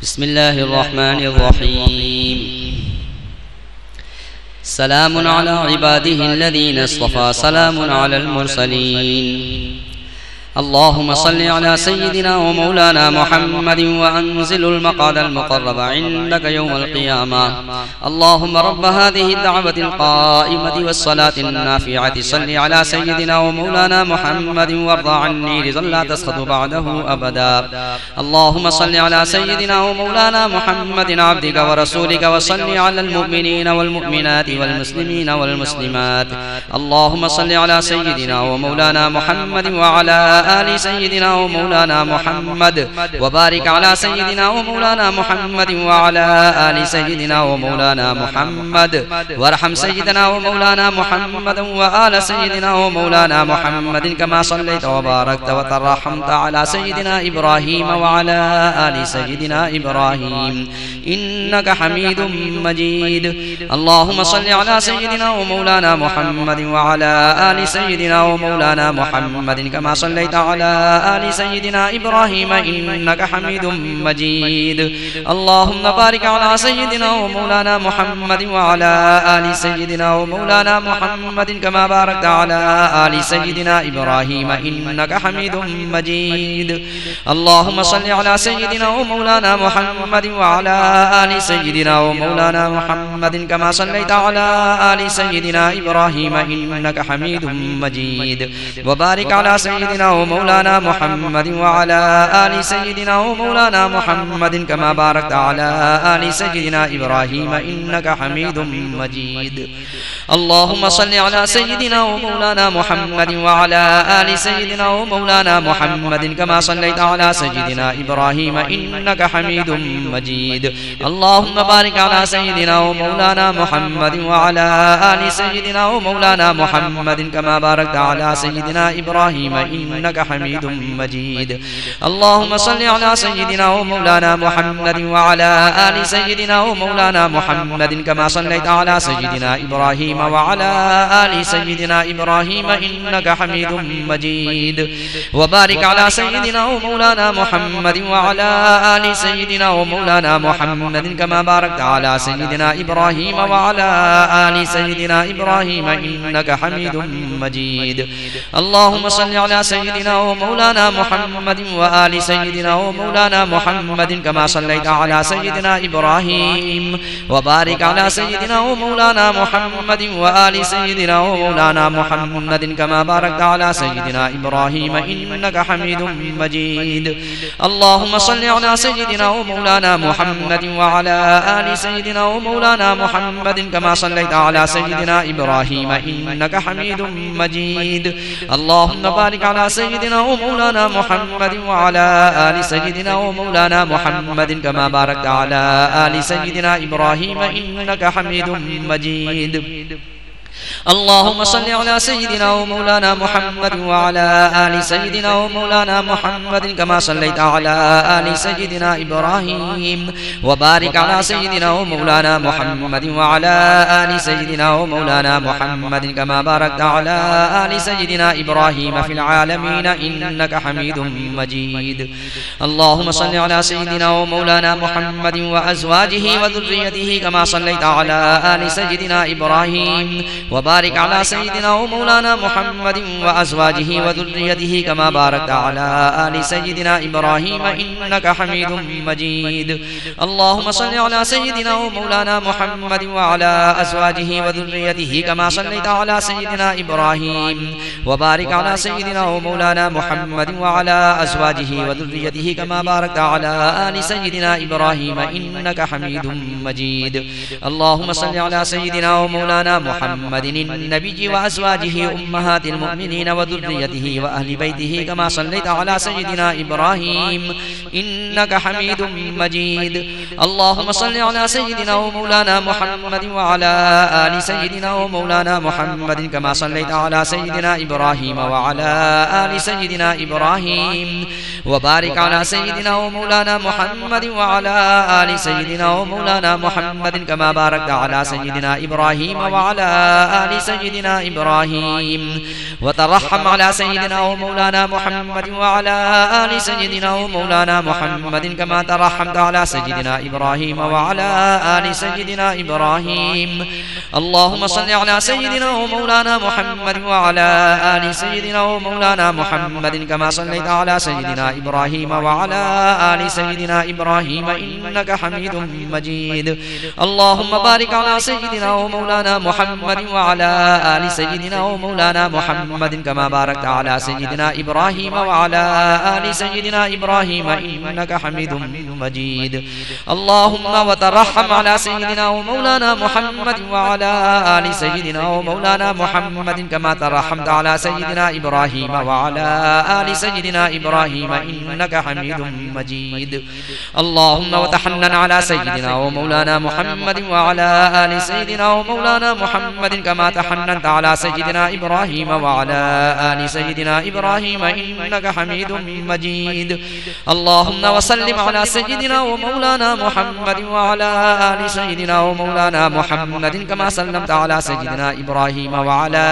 بسم الله الرحمن الرحيم. سلام على عباده الذين اصطفى، سلام على المرسلين. اللهم صل على سيدنا ومولانا محمد وأنزل المقعد المقرب عندك يوم القيامة. اللهم رب هذه الدعوة القائمة والصلاة النافعة، صل على سيدنا ومولانا محمد وارض عني رضا لا تسخط بعده أبدا. اللهم صل على سيدنا ومولانا محمد عبدك ورسولك، وصل على المؤمنين والمؤمنات والمسلمين والمسلمات. اللهم صل على سيدنا ومولانا محمد وعلى آل سيدنا ومولانا محمد، وبارك على سيدنا ومولانا محمد وعلى آل سيدنا ومولانا محمد، وارحم سيدنا ومولانا محمد وآل سيدنا ومولانا محمد كما صليت وباركت وترحمت على سيدنا إبراهيم وعلى آل سيدنا إبراهيم إنك حميد مجيد. اللهم صل على سيدنا ومولانا محمد وعلى آل سيدنا ومولانا محمد كما صليت على آل سيدنا إبراهيم إنك حميد مجيد. اللهم بارك على سيدنا ومولانا محمد وعلى آل سيدنا ومولانا محمد كما باركت على آل سيدنا إبراهيم إنك حميد مجيد. اللهم صل على سيدنا ومولانا محمد وعلى آل سيدنا ومولانا محمد كما صليت على آل سيدنا إبراهيم إنك حميد مجيد. وبارك على سيدنا ومولانا محمد وعلى آل سيدنا ومولانا محمد كما باركت على آل سيدنا إبراهيم إنك حميد مجيد. اللهم صل على سيدنا ومولانا محمد وعلى آل سيدنا ومولانا محمد كما صليت على سيدنا إبراهيم إنك حميد مجيد. اللهم بارك على سيدنا ومولانا محمد وعلى آل سيدنا ومولانا محمد كما باركت على سيدنا إبراهيم إنك حميد مجيد. اللهم صل على سيدنا ومولانا محمد وعلى آل سيدنا ومولانا محمد كما صليت على سيدنا إبراهيم وعلى آل سيدنا إبراهيم إنك حميد مجيد. وبارك على سيدنا ومولانا محمد وعلى آل سيدنا ومولانا محمد كما باركت على سيدنا إبراهيم وعلى آل سيدنا إبراهيم إنك حميد مجيد. اللهم صل على سيدنا ومولانا محمد وآل سيدنا ومولانا محمد كما صليت على سيدنا إبراهيم، وبارك على سيدنا ومولانا محمد وآل سيدنا ومولانا محمد كما باركت على سيدنا إبراهيم إنك حميد مجيد. اللهم صل على سيدنا ومولانا محمد وعلى آل سيدنا ومولانا محمد كما صليت على سيدنا إبراهيم إنك حميد مجيد. اللهم بارك على سيدنا ومولانا محمد وعلى آل سيدنا ومولانا محمد كما باركت على آل سيدنا إبراهيم إنك حميد مجيد. اللهم صل على سيدنا ومولانا محمد وعلى آل سيدنا ومولانا محمد كما صليت على آل سيدنا إبراهيم، وبارك على سيدنا ومولانا محمد وعلى آل سيدنا ومولانا محمد كما باركت على آل سيدنا إبراهيم في العالمين إنك حميد مجيد. اللهم صل على سيدنا ومولانا محمد وأزواجه وذريته كما صليت على آل سيدنا إبراهيم، وبارك على سيدنا ومولانا محمد وأزواجه وذريته كما باركت على آل سيدنا إبراهيم إنك حميد مجيد. اللهم صل على سيدنا ومولانا محمد وعلى أزواجه وذريته كما صليت على سيدنا إبراهيم، وبارك على سيدنا ومولانا محمد وعلى أزواجه وذريته كما باركت على آل سيدنا إبراهيم إنك حميد مجيد. اللهم صل على سيدنا ومولانا محمد النبي وأزواجه أمهات المؤمنين وذريته وأهل بيته كما صليت على سيدنا إبراهيم إنك حميد مجيد. اللهم صل على سيدنا ومولانا محمد وعلى آل سيدنا ومولانا محمد كما صليت على سيدنا إبراهيم وعلى آل سيدنا إبراهيم، وبارك على سيدنا ومولانا محمد وعلى آل سيدنا ومولانا محمد كما باركت على سيدنا إبراهيم وعلى آل آل سيدنا إبراهيم وترحم على سيدنا ومولانا محمد وعلى آل سيدنا ومولانا محمد كما ترحمت على سيدنا إبراهيم وعلى آل سيدنا إبراهيم اللهم صل على سيدنا ومولانا محمد وعلى آل سيدنا ومولانا محمد كما صليت على سيدنا إبراهيم وعلى آل سيدنا إبراهيم إنك حميد مجيد اللهم بارك على سيدنا ومولانا محمد وعلى آل سيدنا ومولانا محمد كما باركت على سيدنا إبراهيم وعلى آل سيدنا إبراهيم إنك حميد مجيد اللهم وترحم على سيدنا ومولانا محمد وعلى آل سيدنا ومولانا محمد كما ترحمت على سيدنا إبراهيم وعلى آل سيدنا إبراهيم إنك حميد مجيد اللهم وتحنن على سيدنا ومولانا محمد وعلى آل سيدنا ومولانا محمد كما تحننت على سيدنا إبراهيم وعلى آل سيدنا إبراهيم إنك حميد مجيد اللهم وسلم على سيدنا ومولانا محمد وعلى آل سيدنا ومولانا محمد كما سلمت على سيدنا إبراهيم وعلى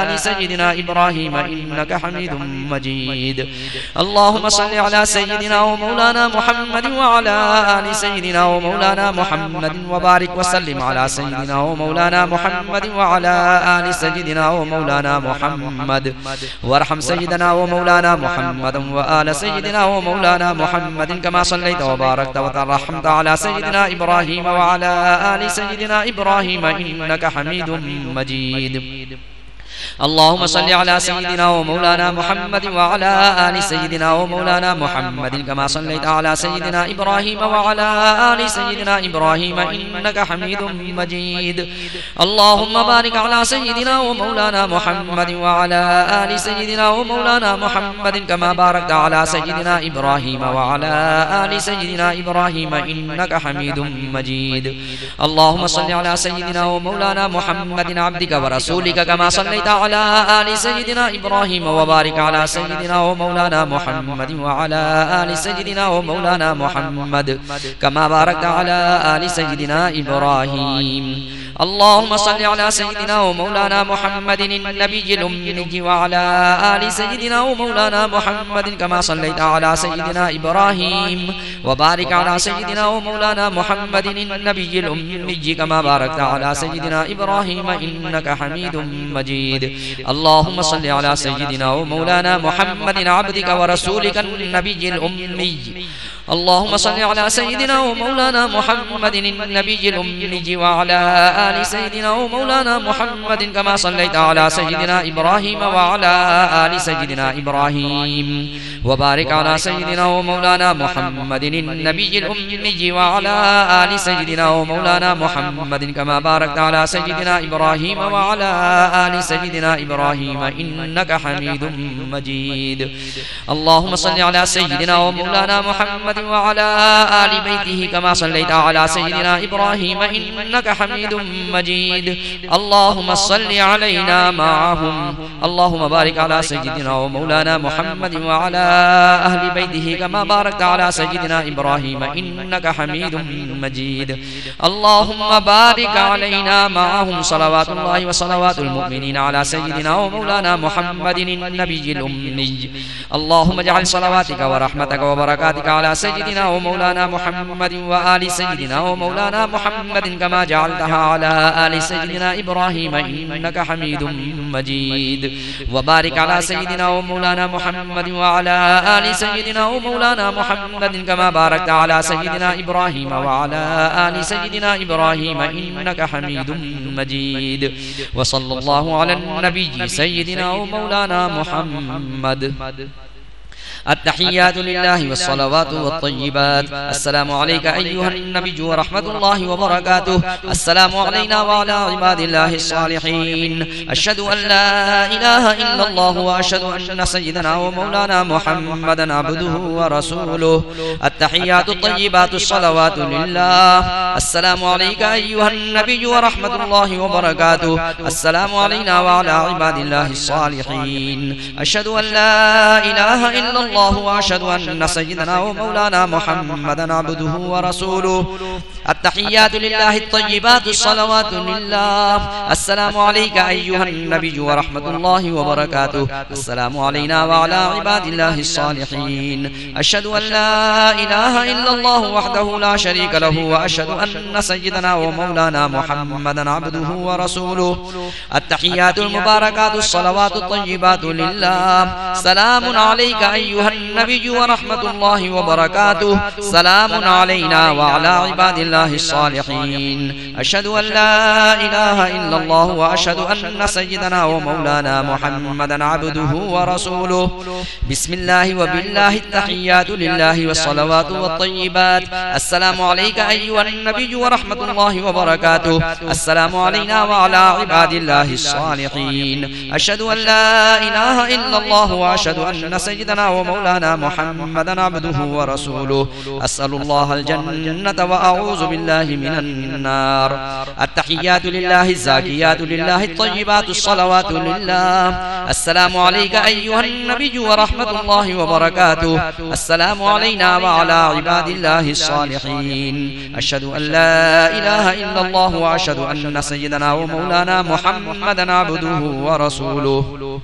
آل سيدنا إبراهيم إنك حميد مجيد اللهم صل على سيدنا ومولانا محمد وعلى آل سيدنا ومولانا محمد وبارك وسلم على سيدنا ومولانا محمد وعلى آل سيدنا ومولانا محمد وارحم سيدنا ومولانا محمد وآل سيدنا ومولانا محمد كما صليت وباركت وترحمت على سيدنا إبراهيم وعلى آل سيدنا إبراهيم إنك حميد مجيد اللهم صل على سيدنا ومولانا محمد وعلى آل سيدنا ومولانا محمد كما صليت على سيدنا إبراهيم وعلى آل سيدنا إبراهيم إنك حميد مجيد اللهم بارك على سيدنا ومولانا محمد وعلى آل سيدنا ومولانا محمد كما باركت على سيدنا إبراهيم وعلى آل سيدنا إبراهيم إنك حميد مجيد اللهم صل على سيدنا ومولانا محمد عبدك ورسولك كما صليت على آل سيدنا إبراهيم وبارك على سيدنا ومولانا محمد وعلى آل سيدنا ومولانا محمد كما باركت على آل سيدنا إبراهيم اللهم صل على سيدنا ومولانا محمد النبي الأمي وعلى آل سيدنا ومولانا محمد كما صليت على سيدنا إبراهيم وبارك على سيدنا ومولانا محمد النبي الأمي كما باركت على سيدنا إبراهيم إنك حميد مجيد اللهم صل على سيدنا ومولانا محمد عبدك ورسولك النبي الأمي اللهم صل على سيدنا ومولانا محمد النبي الأمي وعلى آل سيدنا ومولانا محمد كما صليت على سيدنا إبراهيم وعلى آل سيدنا إبراهيم وبارك على سيدنا ومولانا محمد النبي الأمي وعلى آل سيدنا ومولانا محمد كما باركت على سيدنا إبراهيم وعلى آل سيدنا إبراهيم إنك حميد مجيد اللهم صل على سيدنا ومولانا محمد وعلى آل بيته كما صليت على سيدنا إبراهيم إنك حميد مجيد اللهم صل علينا معهم اللهم بارك على سيدنا ومولانا محمد وعلى أهل بيته كما باركت على سيدنا إبراهيم إنك حميد مجيد اللهم بارك علينا معهم صلوات الله وصلوات المؤمنين على سيدنا ومولانا محمد النبي الأمي اللهم اجعل صلواتك ورحمتك وبركاتك على سيدنا ومولانا محمد وآل سيدنا ومولانا محمد كما جعلتها على آل سيدنا إبراهيم إنك حميد مجيد وبارك على سيدنا ومولانا محمد وعلى آل سيدنا ومولانا محمد كما باركت على سيدنا إبراهيم وعلى آل سيدنا إبراهيم إنك حميد مجيد وصلى الله على النبي سيدنا ومولانا محمد التحيات لله والصلوات والطيبات السلام عليك أيها النبي ورحمة الله وبركاته السلام علينا وعلى عباد الله الصالحين أشهد أن لا إله إلا الله وأشهد أن سيدنا ومولانا محمدا عبده ورسوله التحيات الطيبات الصلوات لله السلام عليك أيها النبي ورحمة الله وبركاته السلام علينا وعلى عباد الله الصالحين أشهد أن لا إله إلا الله الله وأشهد أن سيدنا ومولانا محمدا عبده ورسوله. التحيات لله الطيبات الصلوات لله. السلام عليك أيها النبي ورحمة الله وبركاته. السلام علينا وعلى عباد الله الصالحين. أشهد أن لا إله إلا الله وحده لا شريك له وأشهد أن سيدنا ومولانا محمدا عبده ورسوله. التحيات المباركات الصلوات الطيبات لله. سلام عليك أيها النبي ورحمة الله وبركاته. سلام علينا وعلى عباد الله الصالحين. أشهد أن لا إله إلا الله وأشهد أن سيدنا ومولانا محمدا عبده ورسوله. بسم الله وبالله التحيات لله والصلوات والطيبات. السلام عليك أيها النبي ورحمة الله وبركاته. السلام علينا وعلى عباد الله الصالحين. أشهد أن لا إله إلا الله وأشهد أن سيدنا ومولانا محمدا عبده ورسوله. أسأل الله الجنة وأعوذ بالله من النار. التحيات لله الزاكيات لله الطيبات الصلوات لله. السلام عليك أيها النبي ورحمة الله وبركاته. السلام علينا وعلى عباد الله الصالحين. أشهد أن لا إله إلا الله وأشهد أن سيدنا ومولانا محمدا عبده ورسوله.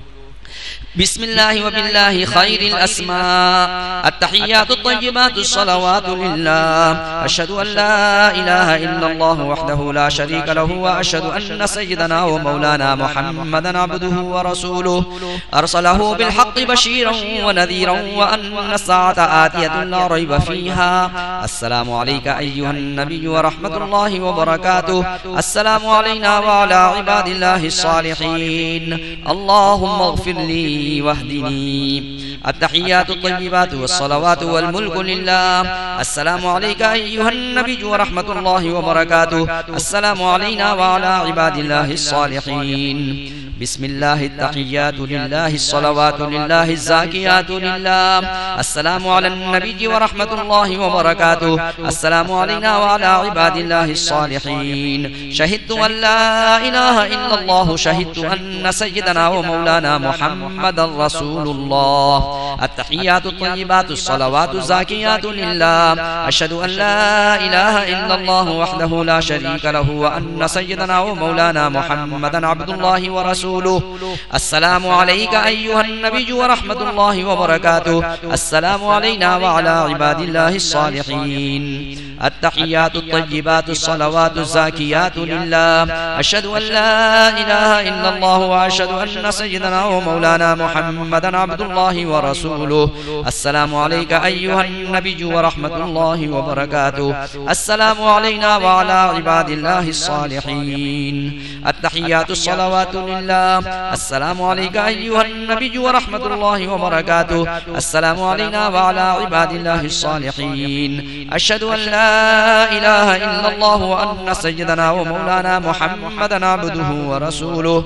بسم الله وبالله خير الأسماء. التحيات الطيبات الصلوات لله. أشهد أن لا إله إلا الله وحده لا شريك له وأشهد أن سيدنا ومولانا محمدا عبده ورسوله. أرسله بالحق بشيرا ونذيرا وأن الساعة آتية لا ريب فيها. السلام عليك أيها النبي ورحمة الله وبركاته. السلام علينا وعلى عباد الله الصالحين. اللهم اغفر لي واهدني. التحيات الطيبات والصلوات والملك لله. السلام عليك أيها النبي ورحمة الله وبركاته. السلام علينا وعلى عباد الله الصالحين. بسم الله التحيات لله الصلوات لله الزاكيات لله. السلام على النبي ورحمة الله وبركاته. السلام علينا وعلى عباد الله الصالحين. شهدت أن لا إله إلا الله. شهدت أن سيدنا ومولانا محمد رسول الله. التحيات الطيبات الصلوات الزاكيات لله. أشهد أن لا إله إلا الله وحده لا شريك له وأن سيدنا ومولانا محمدا عبد الله ورسوله. السلام عليك أيها النبي ورحمة الله وبركاته. السلام علينا وعلى عباد الله الصالحين. التحيات الطيبات الصلوات الزاكيات لله. أشهد أن لا إله إلا الله وأشهد أن سيدنا ومولانا محمدا عبد الله ورسوله. السلام عليك أيها النبي ورحمة الله وبركاته. السلام علينا وعلى عباد الله الصالحين. التحيات الصلوات لله. السلام عليك أيها النبي ورحمة الله وبركاته. السلام علينا وعلى عباد الله الصالحين. أشهد أن لا إله إلا الله وأن سيدنا ومولانا محمدا عبده ورسوله.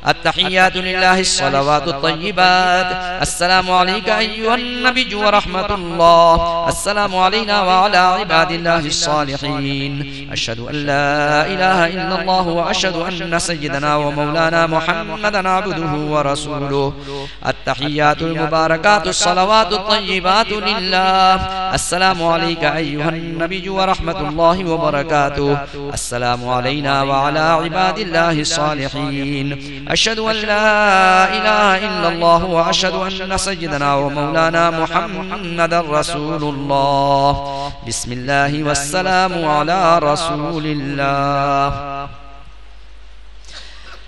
التحيات لله الصلوات الطيبات. السلام عليك أيها النبي ورحمة الله. السلام علينا وعلى عباد الله الصالحين. أشهد أن لا إله إلا الله وأشهد أن سيدنا ومولانا محمدا عبده ورسوله. التحيات المباركات الصلوات الطيبات لله. السلام عليك أيها النبي ورحمة الله وبركاته. السلام علينا وعلى عباد الله الصالحين. أشهد أن لا إله إلا الله وأشهد أن سيدنا ومولانا محمدا رسول الله. بسم الله والسلام على رسول الله.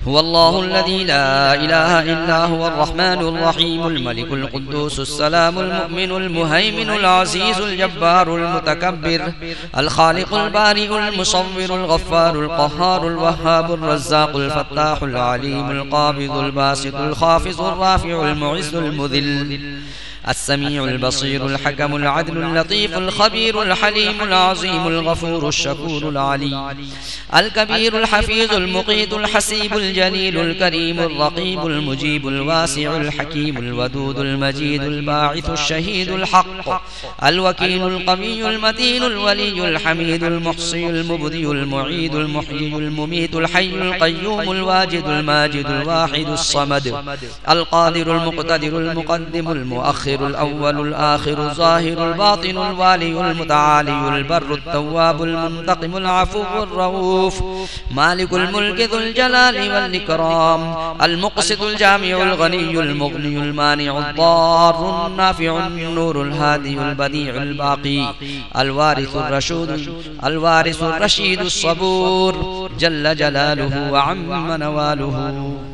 هو الله الذي لا إله إلا هو الرحمن الرحيم الملك القدوس السلام المؤمن المهيمن العزيز الجبار المتكبر الخالق البارئ المصور الغفار القهار الوهاب الرزاق الفتاح العليم القابض الباسط الخافض الرافع المعز المذل السميع البصير الحكم العدل اللطيف الخبير الحليم العظيم الغفور الشكور العلي الكبير الحفيظ المقيت الحسيب الجليل الكريم الرقيب المجيب الواسع الحكيم الودود المجيد الباعث الشهيد الحق الوكيل القوي المتين الولي الحميد المحصي المبدي المعيد المحيي المميت الحي القيوم الواجد الماجد الواحد الصمد القادر المقتدر المقدم المؤخر المؤخر الأول الآخر الظاهر الباطن الوالي المتعالي البر التواب المنتقم العفو الرؤوف مالك الملك ذو الجلال والإكرام المقسط الجامع الغني المغني المانع الضار النافع النور الهادي البديع الباقي الوارث الرشيد الصبور جل جلاله وعم نواله.